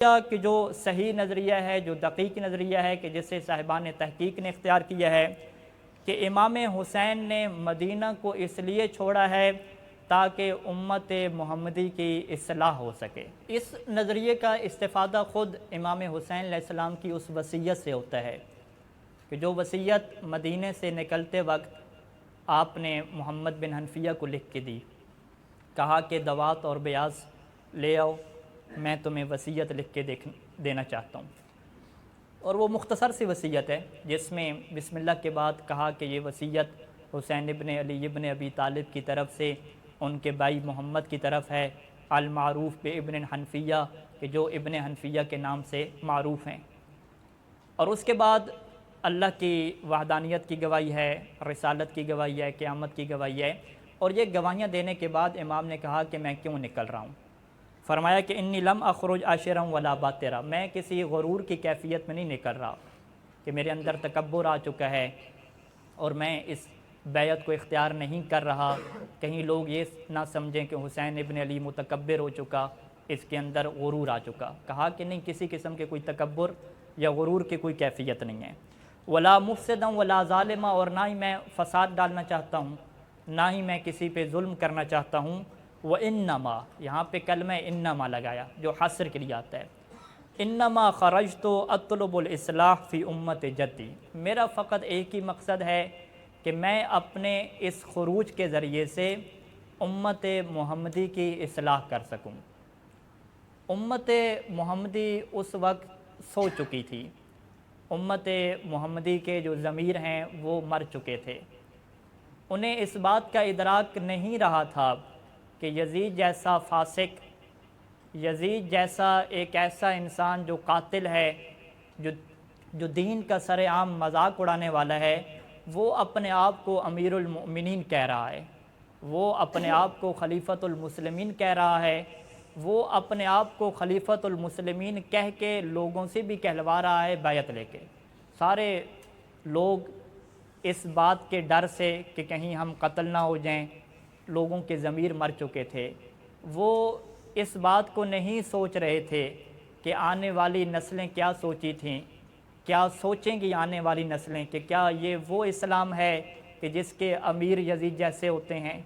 کہ جو صحیح نظریہ ہے، جو دقیق نظریہ ہے کہ جسے صاحبان تحقیق نے اختیار کیا ہے کہ امام حسین نے مدینہ کو اس لیے چھوڑا ہے تاکہ امت محمدی کی اصلاح ہو سکے۔ اس نظریے کا استفادہ خود امام حسین علیہ السلام کی اس وصیت سے ہوتا ہے کہ جو وصیت مدینہ سے نکلتے وقت آپ نے محمد بن حنفیہ کو لکھ کے دی، کہا کہ دوات اور بیاض لے آؤ، میں تمہیں وصیت لکھ کے دینا چاہتا ہوں۔ اور وہ مختصر سی وصیت ہے جس میں بسم اللہ کے بعد کہا کہ یہ وصیت حسین ابن علی ابن ابی طالب کی طرف سے ان کے بھائی محمد کی طرف ہے، المعروف بابن حنفیہ کہ جو ابن حنفیہ کے نام سے معروف ہیں۔ اور اس کے بعد اللہ کی وحدانیت کی گواہی ہے، رسالت کی گواہی ہے، قیامت کی گواہی ہے۔ اور یہ گواہیاں دینے کے بعد امام نے کہا کہ میں کیوں نکل رہا ہوں؟ فرمایا کہ انی لم اخرج عاشرا ولا باترا، میں کسی غرور کی کیفیت میں نہیں نکل رہا کہ میرے اندر تکبر آ چکا ہے اور میں اس بیعت کو اختیار نہیں کر رہا، کہیں لوگ یہ نہ سمجھیں کہ حسین ابن علی متکبر ہو چکا، اس کے اندر غرور آ چکا۔ کہا کہ نہیں، کسی قسم کے کوئی تکبر یا غرور کی کوئی کیفیت نہیں ہے۔ ولا مفسدا ولا ظالما، اور نہ ہی میں فساد ڈالنا چاہتا ہوں، نہ ہی میں کسی پہ ظلم کرنا چاہتا ہوں۔ وَإِنَّمَا، یہاں پہ کلمہ انما لگایا جو حصر کے لیے آتا ہے۔ انما خرجت اطلب الاصلاح فی امت جدی، میرا فقط ایک ہی مقصد ہے کہ میں اپنے اس خروج کے ذریعے سے امت محمدی کی اصلاح کر سکوں۔ امت محمدی اس وقت سو چکی تھی، امت محمدی کے جو ضمیر ہیں وہ مر چکے تھے، انہیں اس بات کا ادراک نہیں رہا تھا کہ یزید جیسا فاسق، یزید جیسا ایک ایسا انسان جو قاتل ہے، جو دین کا سر عام مذاق اڑانے والا ہے، وہ اپنے آپ کو امیر المؤمنین کہہ رہا ہے، وہ اپنے آپ کو خلیفۃ المسلمین کہہ رہا ہے، وہ اپنے آپ کو خلیفۃ المسلمین کہہ کے لوگوں سے بھی کہلوا رہا ہے بیعت لے کے۔ سارے لوگ اس بات کے ڈر سے کہ کہیں ہم قتل نہ ہو جائیں، لوگوں کے ضمیر مر چکے تھے، وہ اس بات کو نہیں سوچ رہے تھے کہ آنے والی نسلیں کیا سوچی تھیں، کیا سوچیں گی آنے والی نسلیں کہ کیا یہ وہ اسلام ہے کہ جس کے امیر یزید جیسے ہوتے ہیں،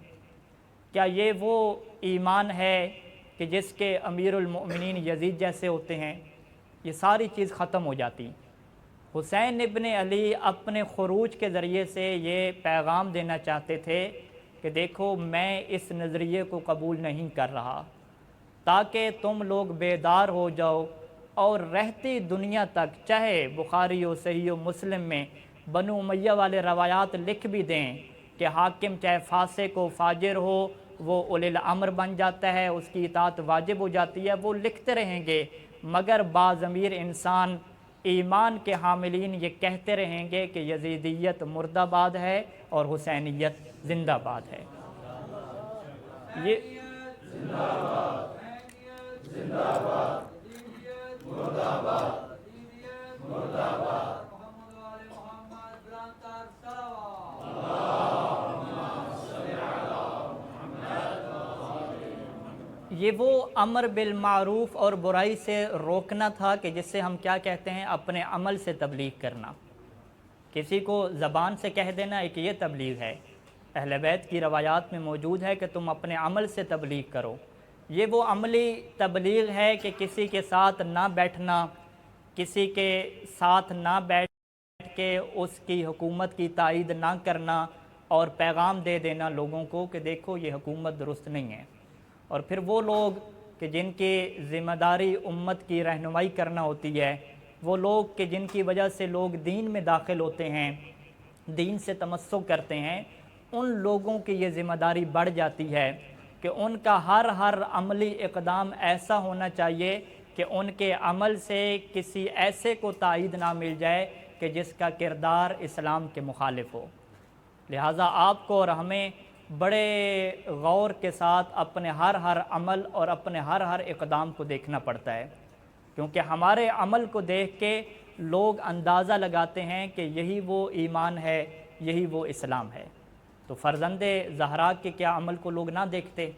کیا یہ وہ ایمان ہے کہ جس کے امیر المؤمنین یزید جیسے ہوتے ہیں۔ یہ ساری چیز ختم ہو جاتی۔ حسین ابن علی اپنے خروج کے ذریعے سے یہ پیغام دینا چاہتے تھے کہ دیکھو میں اس نظریے کو قبول نہیں کر رہا، تاکہ تم لوگ بیدار ہو جاؤ اور رہتی دنیا تک، چاہے بخاری و صحیح و مسلم میں بنو امیہ والے روایات لکھ بھی دیں کہ حاکم چاہے فاسق و فاجر ہو وہ اولی الامر بن جاتا ہے، اس کی اطاعت واجب ہو جاتی ہے، وہ لکھتے رہیں گے، مگر باضمیر انسان ایمان کے حاملین یہ کہتے رہیں گے کہ یزیدیت مردہ آباد ہے اور حسینیت زندہ آباد ہے۔ یہ وہ امر بالمعروف اور برائی سے روکنا تھا کہ جس سے ہم کیا کہتے ہیں، اپنے عمل سے تبلیغ کرنا۔ کسی کو زبان سے کہہ دینا ایک یہ تبلیغ ہے، اہل بیت کی روایات میں موجود ہے کہ تم اپنے عمل سے تبلیغ کرو۔ یہ وہ عملی تبلیغ ہے کہ کسی کے ساتھ نہ بیٹھنا، کسی کے ساتھ نہ بیٹھ کے اس کی حکومت کی تائید نہ کرنا اور پیغام دے دینا لوگوں کو کہ دیکھو یہ حکومت درست نہیں ہے۔ اور پھر وہ لوگ کہ جن کی ذمہ داری امت کی رہنمائی کرنا ہوتی ہے، وہ لوگ کہ جن کی وجہ سے لوگ دین میں داخل ہوتے ہیں، دین سے تمسک کرتے ہیں، ان لوگوں کی یہ ذمہ داری بڑھ جاتی ہے کہ ان کا ہر عملی اقدام ایسا ہونا چاہیے کہ ان کے عمل سے کسی ایسے کو تائید نہ مل جائے کہ جس کا کردار اسلام کے مخالف ہو۔ لہٰذا آپ کو اور ہمیں بڑے غور کے ساتھ اپنے ہر عمل اور اپنے ہر اقدام کو دیکھنا پڑتا ہے، کیونکہ ہمارے عمل کو دیکھ کے لوگ اندازہ لگاتے ہیں کہ یہی وہ ایمان ہے، یہی وہ اسلام ہے۔ تو فرزند زہرا کے کیا عمل کو لوگ نہ دیکھتے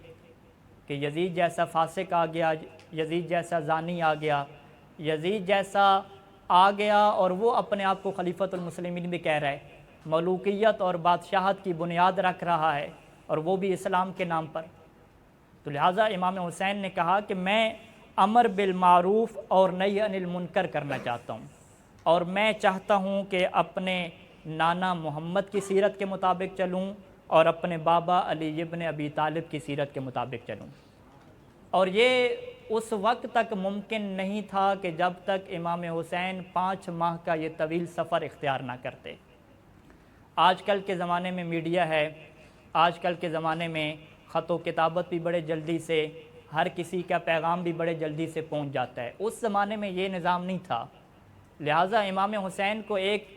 کہ یزید جیسا فاسق آ گیا، یزید جیسا زانی آ گیا، یزید جیسا آ گیا اور وہ اپنے آپ کو خلیفۃ المسلمین بھی کہہ رہا ہے، ملوکیت اور بادشاہت کی بنیاد رکھ رہا ہے، اور وہ بھی اسلام کے نام پر۔ تو لہٰذا امام حسین نے کہا کہ میں امر بالمعروف اور نہی عن المنکر کرنا چاہتا ہوں، اور میں چاہتا ہوں کہ اپنے نانا محمد کی سیرت کے مطابق چلوں اور اپنے بابا علی ابن ابی طالب کی سیرت کے مطابق چلوں۔ اور یہ اس وقت تک ممکن نہیں تھا کہ جب تک امام حسین 5 ماہ کا یہ طویل سفر اختیار نہ کرتے۔ آج کل کے زمانے میں میڈیا ہے، آج کل کے زمانے میں خط و کتابت بھی بڑے جلدی سے، ہر کسی کا پیغام بھی بڑے جلدی سے پہنچ جاتا ہے۔ اس زمانے میں یہ نظام نہیں تھا، لہٰذا امام حسین کو ایک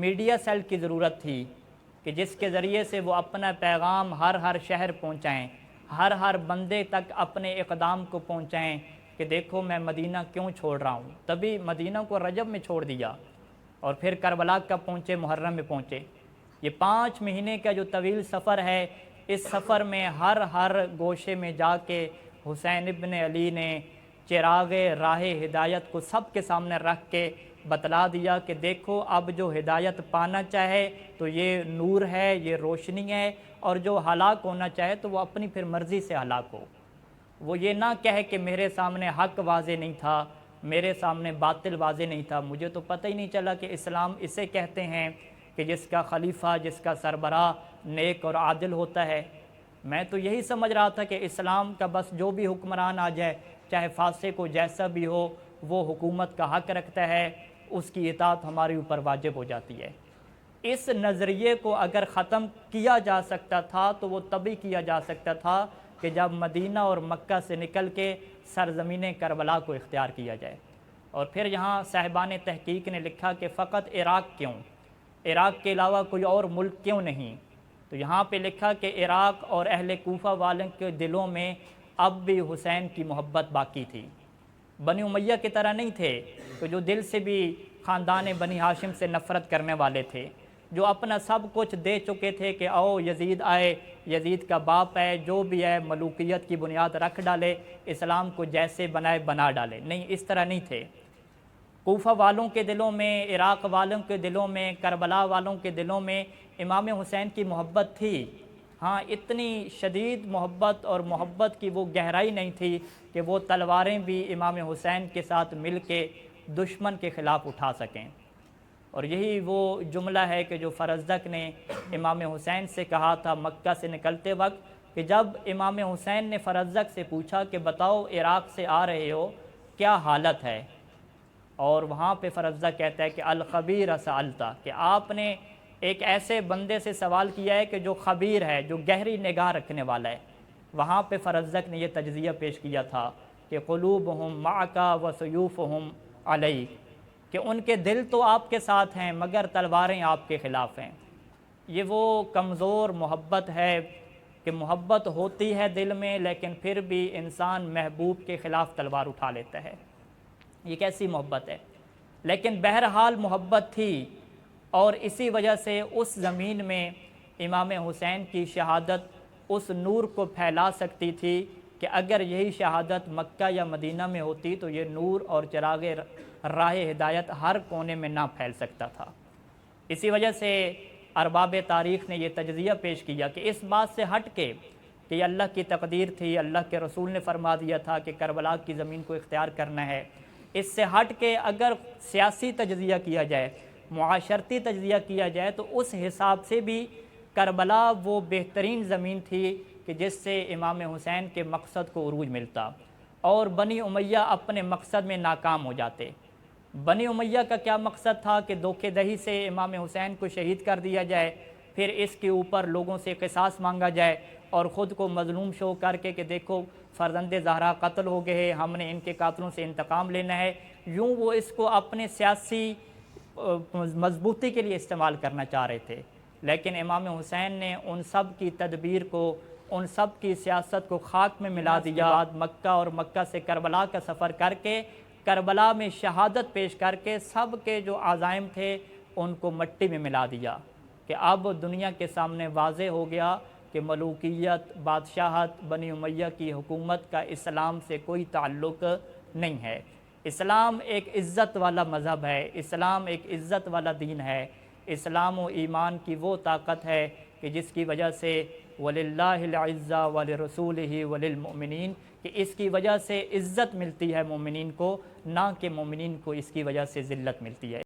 میڈیا سیل کی ضرورت تھی کہ جس کے ذریعے سے وہ اپنا پیغام ہر شہر پہنچائیں، ہر بندے تک اپنے اقدام کو پہنچائیں کہ دیکھو میں مدینہ کیوں چھوڑ رہا ہوں۔ تبھی مدینہ کو رجب میں چھوڑ دیا اور پھر کربلا کا پہنچے، محرم میں پہنچے۔ یہ 5 مہینے کا جو طویل سفر ہے، اس سفر میں ہر گوشے میں جا کے حسین ابن علی نے چراغ راہ ہدایت کو سب کے سامنے رکھ کے بتلا دیا کہ دیکھو اب جو ہدایت پانا چاہے تو یہ نور ہے، یہ روشنی ہے، اور جو ہلاک ہونا چاہے تو وہ اپنی پھر مرضی سے ہلاک ہو۔ وہ یہ نہ کہے کہ میرے سامنے حق واضح نہیں تھا، میرے سامنے باطل واضح نہیں تھا، مجھے تو پتہ ہی نہیں چلا کہ اسلام اسے کہتے ہیں کہ جس کا خلیفہ، جس کا سربراہ نیک اور عادل ہوتا ہے۔ میں تو یہی سمجھ رہا تھا کہ اسلام کا بس جو بھی حکمران آ جائے، چاہے فاسق کو جیسا بھی ہو، وہ حکومت کا حق رکھتا ہے، اس کی اطاعت ہمارے اوپر واجب ہو جاتی ہے۔ اس نظریے کو اگر ختم کیا جا سکتا تھا تو وہ تبھی کیا جا سکتا تھا کہ جب مدینہ اور مکہ سے نکل کے سرزمین کربلا کو اختیار کیا جائے۔ اور پھر یہاں صاحبان تحقیق نے لکھا کہ فقط عراق کیوں، عراق کے علاوہ کوئی اور ملک کیوں نہیں؟ تو یہاں پہ لکھا کہ عراق اور اہل کوفہ والوں کے دلوں میں اب بھی حسین کی محبت باقی تھی۔ بنی امیہ کی طرح نہیں تھے کہ جو دل سے بھی خاندان بنی ہاشم سے نفرت کرنے والے تھے، جو اپنا سب کچھ دے چکے تھے کہ آؤ یزید آئے، یزید کا باپ ہے، جو بھی ہے ملوکیت کی بنیاد رکھ ڈالے، اسلام کو جیسے بنائے بنا ڈالے۔ نہیں، اس طرح نہیں تھے۔ کوفہ والوں کے دلوں میں، عراق والوں کے دلوں میں، کربلا والوں کے دلوں میں امام حسین کی محبت تھی۔ ہاں، اتنی شدید محبت اور محبت کی وہ گہرائی نہیں تھی کہ وہ تلواریں بھی امام حسین کے ساتھ مل کے دشمن کے خلاف اٹھا سکیں۔ اور یہی وہ جملہ ہے کہ جو فرزدق نے امام حسین سے کہا تھا مکہ سے نکلتے وقت، کہ جب امام حسین نے فرزدق سے پوچھا کہ بتاؤ عراق سے آ رہے ہو کیا حالت ہے، اور وہاں پہ فرزدق کہتا ہے کہ الخبیر سألتا، کہ آپ نے ایک ایسے بندے سے سوال کیا ہے کہ جو خبیر ہے، جو گہری نگاہ رکھنے والا ہے۔ وہاں پہ فرزدق نے یہ تجزیہ پیش کیا تھا کہ قلوبہم معک وسیوفہم علیک، کہ ان کے دل تو آپ کے ساتھ ہیں مگر تلواریں آپ کے خلاف ہیں۔ یہ وہ کمزور محبت ہے کہ محبت ہوتی ہے دل میں، لیکن پھر بھی انسان محبوب کے خلاف تلوار اٹھا لیتا ہے۔ یہ کیسی محبت ہے؟ لیکن بہرحال محبت تھی، اور اسی وجہ سے اس زمین میں امام حسین کی شہادت اس نور کو پھیلا سکتی تھی کہ اگر یہی شہادت مکہ یا مدینہ میں ہوتی تو یہ نور اور چراغ راہ ہدایت ہر کونے میں نہ پھیل سکتا تھا۔ اسی وجہ سے ارباب تاریخ نے یہ تجزیہ پیش کیا کہ اس بات سے ہٹ کے کہ یہ اللہ کی تقدیر تھی، اللہ کے رسول نے فرما دیا تھا کہ کربلا کی زمین کو اختیار کرنا ہے، اس سے ہٹ کے اگر سیاسی تجزیہ کیا جائے، معاشرتی تجزیہ کیا جائے، تو اس حساب سے بھی کربلا وہ بہترین زمین تھی کہ جس سے امام حسین کے مقصد کو عروج ملتا، اور بنی امیہ اپنے مقصد میں ناکام ہو جاتے۔ بنی امیہ کا کیا مقصد تھا کہ دھوکے دہی سے امام حسین کو شہید کر دیا جائے، پھر اس کے اوپر لوگوں سے قصاص مانگا جائے اور خود کو مظلوم شو کر کے کہ دیکھو فرزند زہرا قتل ہو گئے ہیں، ہم نے ان کے قاتلوں سے انتقام لینا ہے۔ یوں وہ اس کو اپنے سیاسی مضبوطی کے لیے استعمال کرنا چاہ رہے تھے، لیکن امام حسین نے ان سب کی تدبیر کو، ان سب کی سیاست کو خاک میں ملا دیا۔ بعد مکہ اور مکہ سے کربلا کا سفر کر کے کربلا میں شہادت پیش کر کے سب کے جو عزائم تھے ان کو مٹی میں ملا دیا کہ اب دنیا کے سامنے واضح ہو گیا کہ ملوکیت، بادشاہت، بنی امیہ کی حکومت کا اسلام سے کوئی تعلق نہیں ہے۔ اسلام ایک عزت والا مذہب ہے، اسلام ایک عزت والا دین ہے۔ اسلام و ایمان کی وہ طاقت ہے کہ جس کی وجہ سے وَلِلَّهِ الْعِزَّةُ وَلِرَسُولِهِ وَلِلْمُؤْمِنِينَ کہ اس کی وجہ سے عزت ملتی ہے مومنین کو، نہ کہ مومنین کو اس کی وجہ سے ذلت ملتی ہے۔